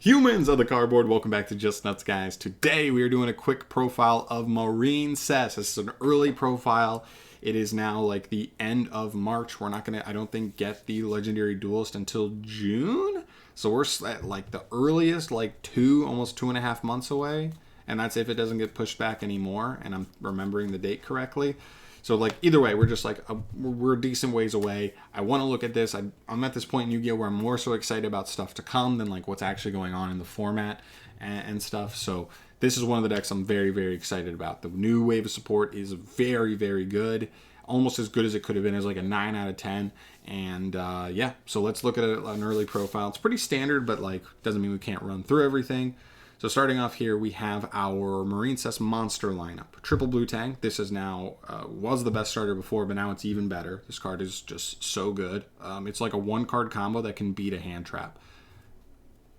Humans of the cardboard, welcome back to Just Nuts, guys. Today we are doing a quick profile of MARINCESS. This is an early profile. It is now like the end of March. We're not gonna, I don't think, get the Legendary Duelist until June. So we're at like the earliest, like almost 2.5 months away. And that's if it doesn't get pushed back anymore. And I'm remembering the date correctly. So like either way, we're just like, we're a decent ways away. I want to look at this. I'm at this point in Yu-Gi-Oh! Where I'm more so excited about stuff to come than like what's actually going on in the format and stuff. So this is one of the decks I'm very, very excited about. The new wave of support is very, very good. Almost as good as it could have been, as like a 9 out of 10. And yeah, so let's look at an early profile. It's pretty standard, but like doesn't mean we can't run through everything. So starting off here, we have our MARINCESS monster lineup. Triple blue tang. This is now, was the best starter before, but now it's even better. This card is just so good. It's like a 1-card combo that can beat a hand trap.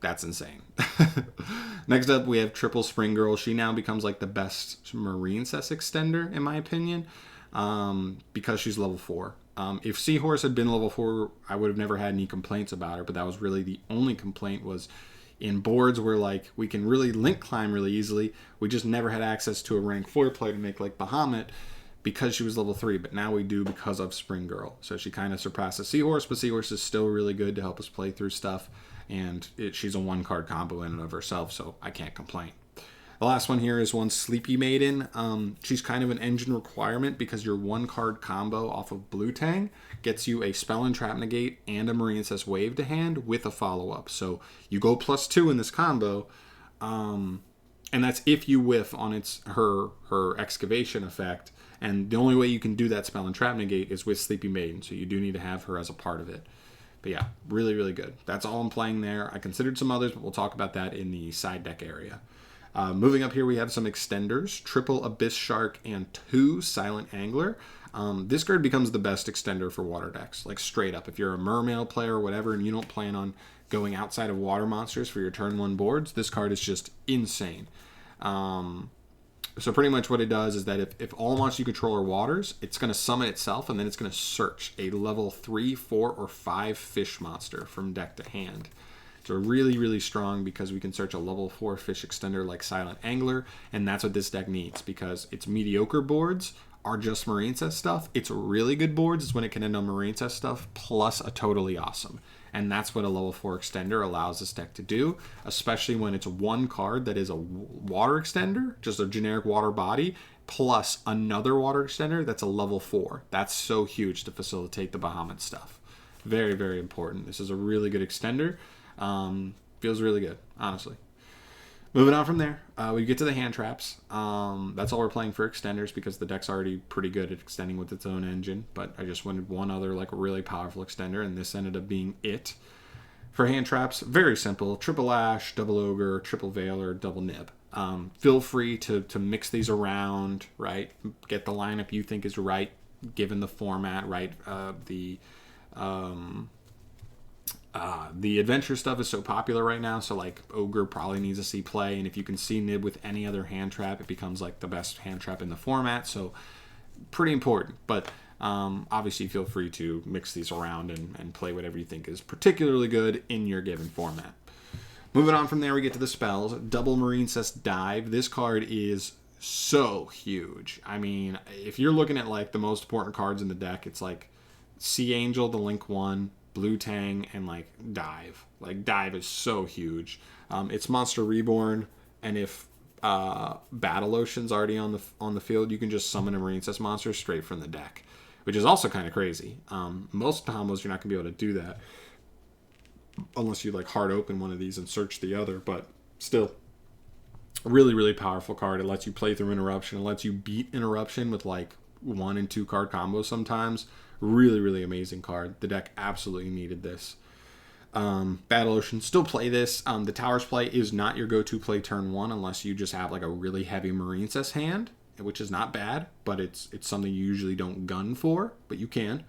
That's insane. Next up, we have Triple Spring Girl. She now becomes like the best MARINCESS extender, in my opinion, because she's level 4. If Seahorse had been level 4, I would have never had any complaints about her, but that was really the only complaint was in boards where like we can really link climb really easily. We just never had access to a rank 4 player to make like Bahamut because she was level 3, but now we do because of Spring Girl. So she kind of surpasses Seahorse, but Seahorse is still really good to help us play through stuff, and she's a 1-card combo in and of herself, so I can't complain. The last one here is one Sleepy Maiden. She's kind of an engine requirement because your 1-card combo off of Blue Tang gets you a Spell and Trap Negate and a MARINCESS Wave to hand with a follow-up. So you go +2 in this combo, and that's if you whiff on her Excavation effect. And the only way you can do that Spell and Trap Negate is with Sleepy Maiden, so you do need to have her as a part of it. But yeah, really, really good. That's all I'm playing there. I considered some others, but we'll talk about that in the side deck area. Moving up here, we have some extenders, Triple Abyss Shark and 2 Silent Angler. This card becomes the best extender for water decks, like straight up. If you're a Mermail player or whatever and you don't plan on going outside of water monsters for your turn 1 boards, this card is just insane. So pretty much what it does is that if all monsters you control are waters, it's going to summon itself and then it's going to search a level 3, 4, or 5 fish monster from deck to hand. So really, really strong because we can search a level 4 fish extender like Silent Angler, and that's what this deck needs because its mediocre boards are just MARINCESS stuff. Its really good boards is when it can end on MARINCESS stuff plus a totally awesome. And that's what a level 4 extender allows this deck to do, especially when it's 1 card that is a water extender, just a generic water body, plus another water extender that's a level 4. That's so huge to facilitate the Bahamut stuff. Very, very important. This is a really good extender. Feels really good, honestly. Moving on from there, we get to the hand traps. That's all we're playing for extenders because the deck's already pretty good at extending with its own engine, but I just wanted one other like really powerful extender, and this ended up being it. For hand traps, very simple. Triple Ash, Double Ogre, Triple Veil, or Double Nib. Feel free to mix these around, right? Get the lineup you think is right, given the format, right? The adventure stuff is so popular right now, so like Ogre probably needs to see play, and if you can see Nib with any other hand trap, it becomes like the best hand trap in the format, so pretty important. But obviously feel free to mix these around and play whatever you think is particularly good in your given format. Moving on from there, we get to the spells. Double MARINCESS Dive. This card is so huge. I mean, if you're looking at like the most important cards in the deck, it's like Sea Angel, the Link 1, Blue Tang, and like Dive. Like Dive is so huge. It's Monster Reborn, and if Battle Ocean's already on the field, you can just summon a MARINCESS monster straight from the deck, which is also kind of crazy. Most combos you're not gonna be able to do that unless you like hard open one of these and search the other. But still, a really, really powerful card. It lets you play through Interruption. It lets you beat Interruption with like 1 and 2 card combos sometimes. Really, really amazing card. The deck absolutely needed this. Battle Ocean, still play this. The Towers play is not your go-to play turn 1 unless you just have like a really heavy MARINCESS hand, which is not bad, but it's something you usually don't gun for, but you can.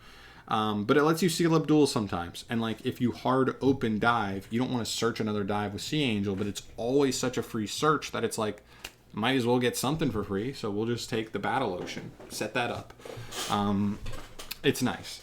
But it lets you seal up duels sometimes. And like if you hard open Dive, you don't want to search another Dive with Sea Angel, but it's always such a free search that it's like, might as well get something for free, so we'll just take the Battle Ocean, set that up. It's nice.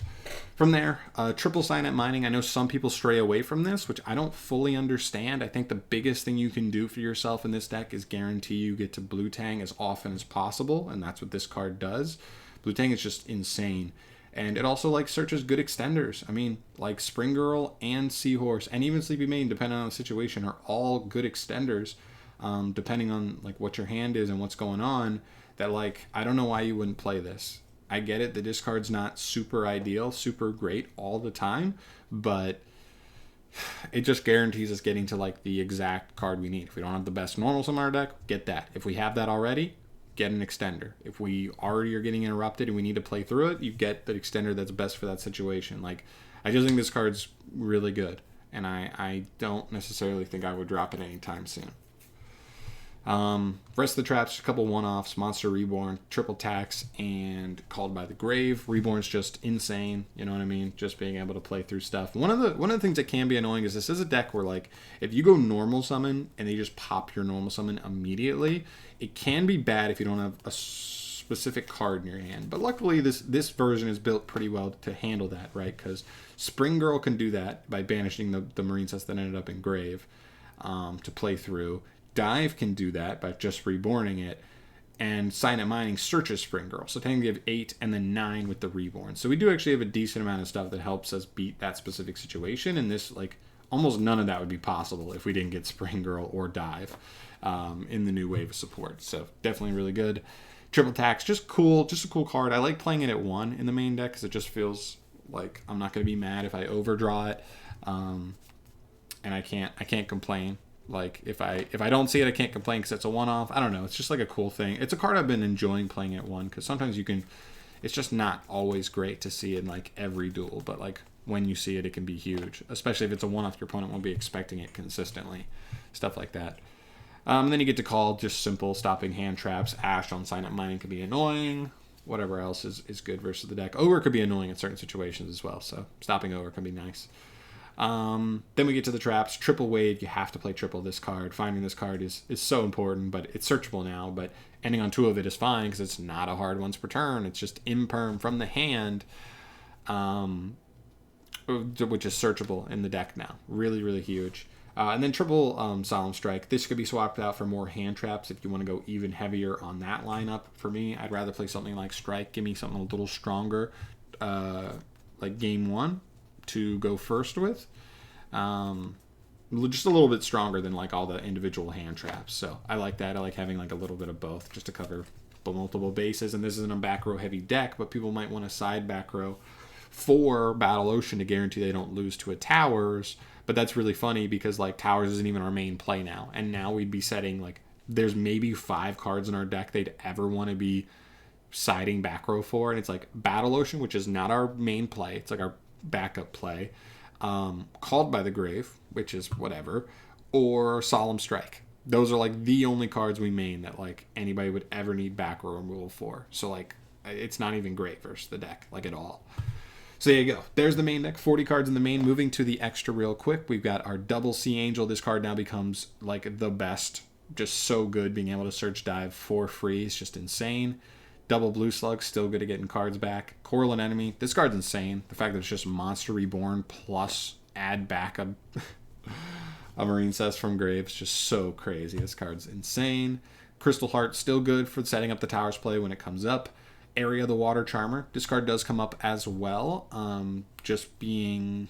From there, triple signet mining. I know some people stray away from this, which I don't fully understand. I think the biggest thing you can do for yourself in this deck is guarantee you get to Blue Tang as often as possible, and that's what this card does. Blue Tang is just insane. And it also like searches good extenders. I mean, like Spring Girl and Seahorse and even Sleepy Maiden, depending on the situation, are all good extenders, depending on like what your hand is and what's going on. That like, I don't know why you wouldn't play this. I get it. The discard's not super ideal, super great all the time, but it just guarantees us getting to like the exact card we need. If we don't have the best normal summon in our deck, get that. If we have that already, get an extender. If we already are getting interrupted and we need to play through it, you get the extender that's best for that situation. Like, I just think this card's really good, and I don't necessarily think I would drop it anytime soon. Rest of the traps, a couple one-offs, Monster Reborn, Triple Tax, and Called by the Grave. Reborn's just insane, you know what I mean? Just being able to play through stuff. One of the things that can be annoying is this is a deck where, like, if you go normal summon and they just pop your normal summon immediately, it can be bad if you don't have a specific card in your hand. But luckily, this version is built pretty well to handle that, right? Because Spring Girl can do that by banishing the Marincess that ended up in Grave to play through. Dive can do that by just reborning it, and Signet Mining searches Spring Girl. So technically we have 8 and then 9 with the Reborn. So we do actually have a decent amount of stuff that helps us beat that specific situation, and this, like, almost none of that would be possible if we didn't get Spring Girl or Dive in the new wave of support. So definitely really good. Triple Tax, just cool, just a cool card. I like playing it at 1 in the main deck because it just feels like I'm not going to be mad if I overdraw it, and I can't complain. Like, if I don't see it, I can't complain because it's a one-off. I don't know. It's just like a cool thing. It's a card I've been enjoying playing at 1 because sometimes you can... It's just not always great to see in, like, every duel. But, like, when you see it, it can be huge. Especially if it's a one-off, your opponent won't be expecting it consistently. Stuff like that. And then you get to call just simple stopping hand traps. Ash on Signet Mining can be annoying. Whatever else is good versus the deck. Ogre could be annoying in certain situations as well. So stopping Ogre can be nice. Then we get to the traps. Triple Wave, you have to play triple this card. Finding this card is so important, but it's searchable now. But ending on 2 of it is fine because it's not a hard once per turn. It's just imperm from the hand, which is searchable in the deck now. Really, really huge. And then triple Solemn Strike. This could be swapped out for more hand traps if you want to go even heavier on that lineup. For me, I'd rather play something like Strike. Give me something a little stronger, like game 1. To go first with, just a little bit stronger than like all the individual hand traps. So I like that. I like having like a little bit of both just to cover multiple bases. And this isn't a back row heavy deck, but people might want a side back row for Battle Ocean to guarantee they don't lose to a Towers. But that's really funny because like Towers isn't even our main play now, and now we'd be setting like there's maybe 5 cards in our deck they'd ever want to be siding back row for, and it's like Battle Ocean, which is not our main play. It's like our backup play, Called by the Grave, which is whatever, or Solemn Strike. Those are like the only cards we main that like anybody would ever need back row removal for. So like it's not even great versus the deck like at all. So there you go. There's the main deck. 40 cards in the main. Moving to the extra real quick, we've got our Double Sea Angel. This card now becomes like the best. Just so good. Being able to search dive for free is just insane. Double Blue Slug, still good at getting cards back. Correlate Enemy, this card's insane. The fact that it's just Monster Reborn plus add back a Marincess from Graves, just so crazy. This card's insane. Crystal Heart, still good for setting up the Towers play when it comes up. Area of the Water Charmer, this card does come up as well. Just being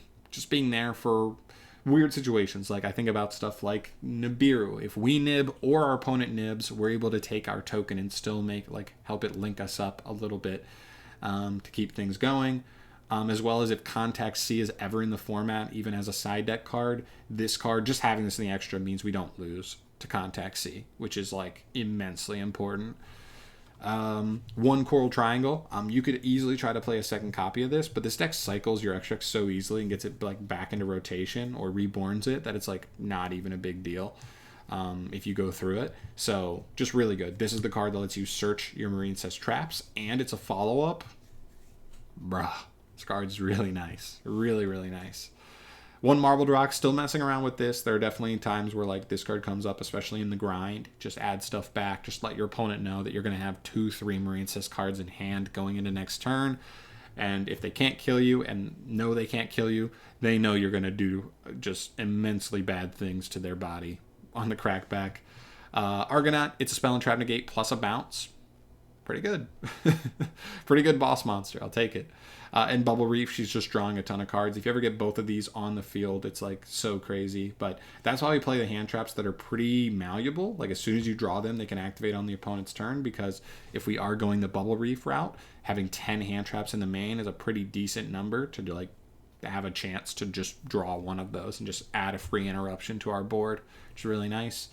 there for weird situations. Like I think about stuff like Nibiru. If we nib or our opponent nibs, we're able to take our token and still make help it link us up a little bit to keep things going. As well as if Contact C is ever in the format, even as a side deck card, this card, just having this in the extra means we don't lose to Contact C, which is like immensely important. One Coral Triangle. You could easily try to play a second copy of this, but this deck cycles your extra so easily and gets it like back into rotation or reborns it that it's like not even a big deal if you go through it. So just really good. This is the card that lets you search your Marincess traps, and it's a follow-up. Bruh, this card's really nice. Really, really nice. One Marbled Rock, still messing around with this. There are definitely times where like this card comes up, especially in the grind. Just add stuff back. Just let your opponent know that you're going to have 2-3 Marincess cards in hand going into next turn. And if they can't kill you and know they can't kill you, they know you're going to do just immensely bad things to their body on the crackback. Argonaut, it's a spell and trap negate plus a bounce. Pretty good. Pretty good boss monster. I'll take it. And Bubble Reef, she's just drawing a ton of cards. If you ever get both of these on the field, it's like so crazy. But that's why we play the hand traps that are pretty malleable. Like as soon as you draw them, they can activate on the opponent's turn, because if we are going the Bubble Reef route, having 10 hand traps in the main is a pretty decent number to like have a chance to just draw one of those and just add a free interruption to our board, which is really nice.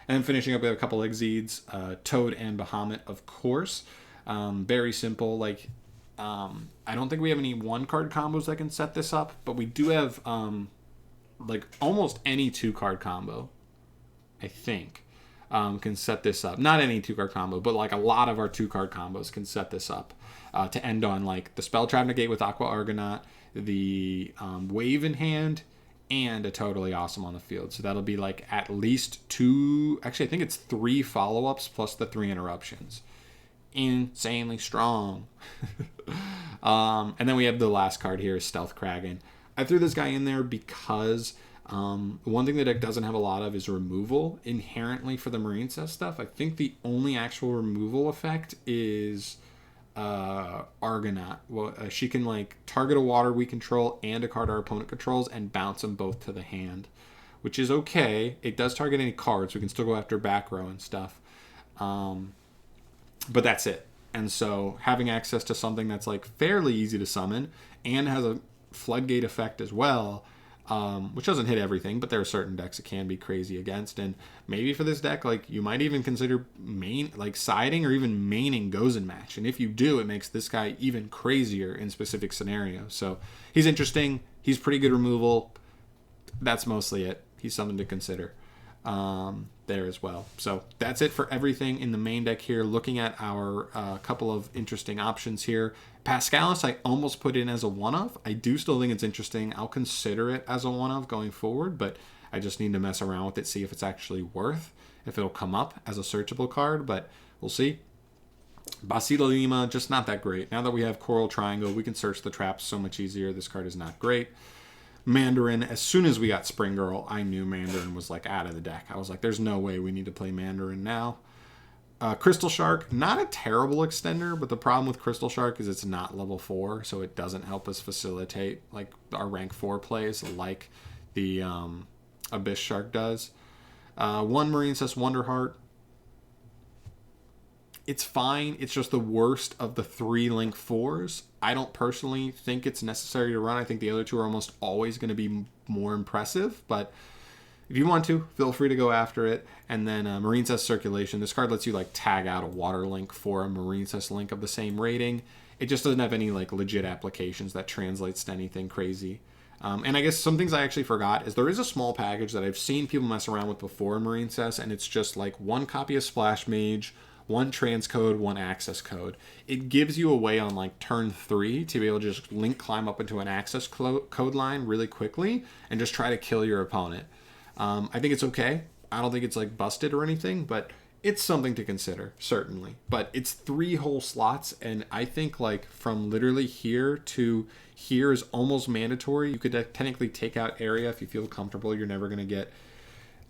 And then finishing up, we have a couple Exceeds, Toad and Bahamut, of course. Very simple. Like, I don't think we have any one-card combos that can set this up, but we do have, like, almost any two-card combo, I think, can set this up. Not any two-card combo, but, like, a lot of our two-card combos can set this up to end on, like, the Spell Trap Negate with Aqua Argonaut, the Wave in hand, and a Totally Awesome on the field. So that'll be like at least two, actually I think it's 3 follow-ups plus the 3 interruptions. Insanely strong. And then we have the last card here is Stealth Kragen. I threw this guy in there because one thing the deck doesn't have a lot of is removal inherently for the Marincess stuff. I think the only actual removal effect is Argonaut. Well, she can like target a water we control and a card our opponent controls and bounce them both to the hand, which is okay. It does target any cards. We can still go after back row and stuff, but that's it. And so having access to something that's like fairly easy to summon and has a floodgate effect as well, which doesn't hit everything, but there are certain decks it can be crazy against. And maybe for this deck, like you might even consider siding or even maining Gozen Match. And if you do, it makes this guy even crazier in specific scenarios. So he's interesting. He's pretty good removal. That's mostly it. He's something to consider there as well. So that's it for everything in the main deck here. Looking at our couple of interesting options here. Pascalis, I almost put in as a one-of. I do still think it's interesting. I'll consider it as a one-of going forward, but I just need to mess around with it, see if it's actually worth, if it'll come up as a searchable card, but we'll see. Basila Lima, just not that great. Now that we have Coral Triangle, we can search the traps so much easier. This card is not great. Mandarin, as soon as we got Spring Girl, I knew Mandarin was like out of the deck. I was like, there's no way we need to play Mandarin now. Crystal Shark, not a terrible extender, but the problem with Crystal Shark is it's not level 4, so it doesn't help us facilitate like our rank 4 plays like the Abyss Shark does. One Marincess Wonderheart. It's fine. It's just the worst of the 3 Link 4s. I don't personally think it's necessary to run. I think the other 2 are almost always going to be more impressive, but if you want to, feel free to go after it. And then Marincess Circulation. This card lets you like tag out a water link for a Marincess link of the same rating. It just doesn't have any like legit applications that translates to anything crazy. And I guess some things I actually forgot is there is a small package that I've seen people mess around with before in Marincess, and it's just like 1 copy of Splash Mage, 1 transcode, 1 access code. It gives you a way on like turn 3 to be able to just link climb up into an access code line really quickly and just try to kill your opponent. I think it's okay. I don't think it's like busted or anything, but it's something to consider, certainly. But it's 3 whole slots, and I think like from literally here to here is almost mandatory. You could technically take out area if you feel comfortable. You're never going to get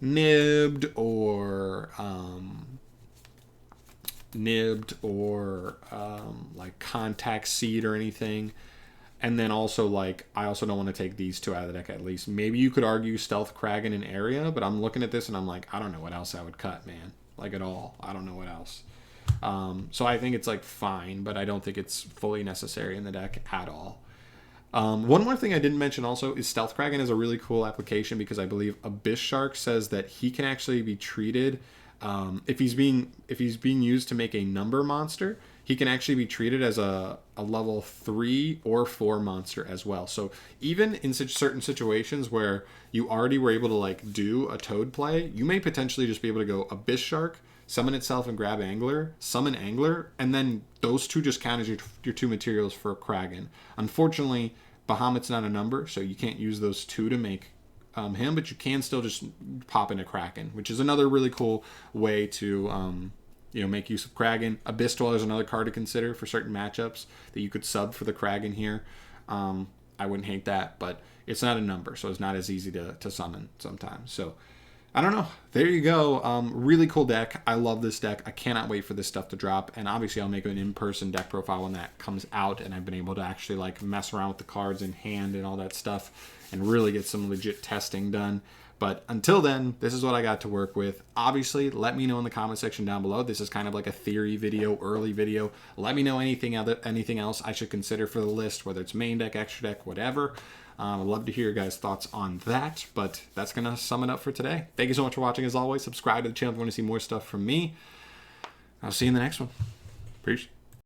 nibbed or like contact seed or anything. And then also, like, I also don't want to take these 2 out of the deck at least. Maybe you could argue Stealth Kragen in area, but I'm looking at this and I'm like, I don't know what else I would cut, man. Like, at all. I don't know what else. So I think it's, like, fine, but I don't think it's fully necessary in the deck at all. One more thing I didn't mention also is Stealth Kragen is a really cool application because I believe Abyss Shark says that he can actually be treated, if he's being used to make a number monster, he can actually be treated as a level 3 or 4 monster as well. So even in certain situations where you already were able to like do a Toad play, you may potentially just be able to go Abyss Shark, summon itself and grab Angler, summon Angler, and then those 2 just count as your 2 materials for Kragen. Unfortunately, Bahamut's not a number, so you can't use those 2 to make but you can still just pop into Kraken, which is another really cool way to make use of Kragen. Abyss Dweller is another card to consider for certain matchups that you could sub for the Kragen here. I wouldn't hate that, but it's not a number, so it's not as easy to summon sometimes. So I don't know. There you go. Really cool deck. I love this deck. I cannot wait for this stuff to drop. And obviously I'll make an in-person deck profile when that comes out and I've been able to actually like mess around with the cards in hand and all that stuff and really get some legit testing done. But until then, this is what I got to work with. Obviously, let me know in the comment section down below. This is kind of like a theory video, early video. Let me know anything else I should consider for the list, whether it's main deck, extra deck, whatever. I'd love to hear your guys' thoughts on that, but that's going to sum it up for today. Thank you so much for watching. As always, subscribe to the channel if you want to see more stuff from me. I'll see you in the next one. Peace.